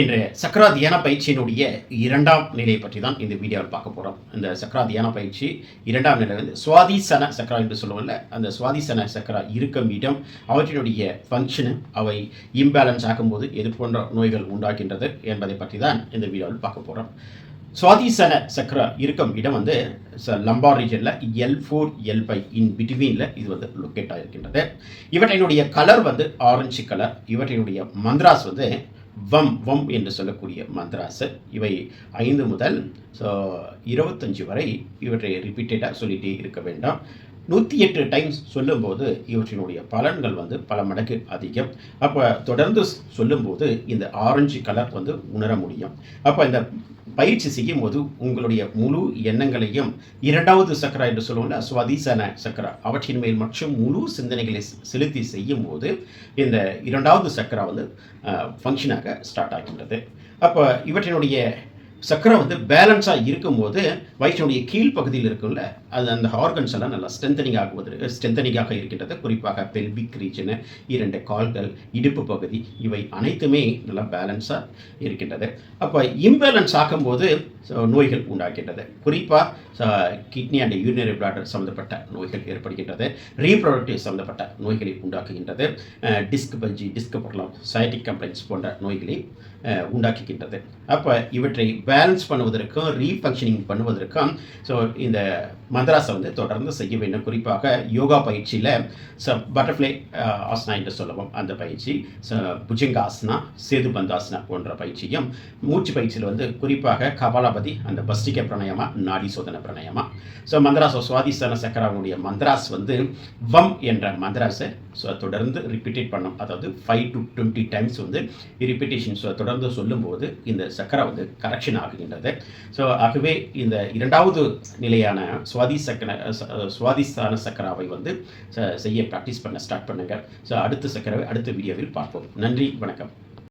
இன்றைய சக்ரா தியான பயிற்சியினுடைய இரண்டாம் நிலையை பற்றி தான் இந்த வீடியோவில் பார்க்க போகிறோம். இந்த சக்ரா தியான பயிற்சி இரண்டாம் நிலை வந்து சுவாதிசன சக்ரா என்று சொல்லுவோம்ல, அந்த சுவாதிசன சக்ரா இருக்கும் இடம், அவற்றினுடைய ஃபங்க்ஷனு, அவை இம்பேலன்ஸ் ஆகும்போது எது போன்ற நோய்கள் உண்டாகின்றது என்பதை பற்றி தான் இந்த வீடியோவில் பார்க்க போகிறோம். சுவாதிசன சக்ரா இருக்கும் இடம் வந்து லம்பார் ரீஜனில் L4 L5 இன் பிட்வீனில் இது வந்து லொக்கேட் ஆகிருக்கின்றது. இவற்றினுடைய கலர் வந்து ஆரஞ்சு கலர். இவற்றினுடைய மந்த்ராஸ் வந்து வம் வம் என்று சொல்லக்கூடிய மந்த்ராஸ். இவை 5 முதல் 25 வரை இவற்றை ரிப்பீட்டடாக சொல்லிகிட்டே இருக்க வேண்டாம். 108 டைம்ஸ் சொல்லும்போது இவற்றினுடைய பலன்கள் வந்து பல மடங்கு அதிகம். அப்போ தொடர்ந்து சொல்லும்போது இந்த ஆரஞ்சு கலர் வந்து உணர முடியும். அப்போ இந்த பயிற்சி செய்யும் போது உங்களுடைய முழு எண்ணங்களையும் இரண்டாவது சக்கரா என்று சொல்லுவோம்ல, சுவாதிசன சக்கரா, அவற்றின் மேல் மற்றும் முழு சிந்தனைகளை செலுத்தி செய்யும் போது இந்த இரண்டாவது சக்கரா வந்து ஃபங்க்ஷனாக ஸ்டார்ட் ஆகின்றது. அப்போ இவற்றினுடைய சக்கரை வந்து பேலன்ஸாக இருக்கும்போது வயிற்றினுடைய கீழ்ப்பகுதியில் இருக்கும்ல, அது அந்த ஆர்கன்ஸ் எல்லாம் நல்லா ஸ்ட்ரென்தனிங்காக இருக்கின்றது. குறிப்பாக பெல்விக் ரீஜனு, 2 கால்கள், இடுப்பு பகுதி, இவை அனைத்துமே நல்லா பேலன்ஸாக இருக்கின்றது. அப்போ இம்பேலன்ஸ் ஆகும்போது நோய்கள் உண்டாகின்றது. குறிப்பாக கிட்னி அண்ட் யூரினரி பிளாடர் சம்மந்தப்பட்ட நோய்கள் ஏற்படுகின்றது. ரீப்ரொடக்டிவ் சம்மந்தப்பட்ட நோய்களை உண்டாக்குகின்றது. Disc bulge, disc problem, sciatic complaints போன்ற நோய்களை உண்டாக்குகின்றது. அப்போ இவற்றை பேலன்ஸ் பண்ணுவதற்கும் ரீஃபங்க்ஷனிங் பண்ணுவதற்கும் இந்த மந்த்ராஸை வந்து தொடர்ந்து செய்ய வேண்டும். குறிப்பாக யோகா பயிற்சியில் பட்டர்ஃப்ளை ஆசனா என்று சொல்லுவோம், அந்த பயிற்சி, புஜங்காசனா, சேதுபந்தாசனா போன்ற பயிற்சியும், மூச்சு பயிற்சியில் வந்து குறிப்பாக கபாலபதி, அந்த பஸ்டிக பிராணாயாமா, நாடி சோதன பிராணாயாமா. மந்த்ராஸ் சுவாதிசன சக்கராவுடைய மந்த்ராஸ் வந்து வம் என்ற மந்த்ராஸை தொடர்ந்து ரிப்பீட்டேட் பண்ணும். அதாவது 5 to 20 டைம்ஸ் வந்து ரிப்பீட்டேஷன்ஸ் தொடர்ந்து சொல்லும்போது இந்த சக்கரா வந்து கரெக்ஷன் ஆகுகின்றது. ஆகவே இந்த இரண்டாவது நிலையான சுவாதிஸ்தான சக்கராவை வந்து செய்ய ப்ராக்டிஸ் பண்ண ஸ்டார்ட் பண்ணுங்கள். அடுத்த சக்கராவை அடுத்த வீடியோவில் பார்ப்போம். நன்றி, வணக்கம்.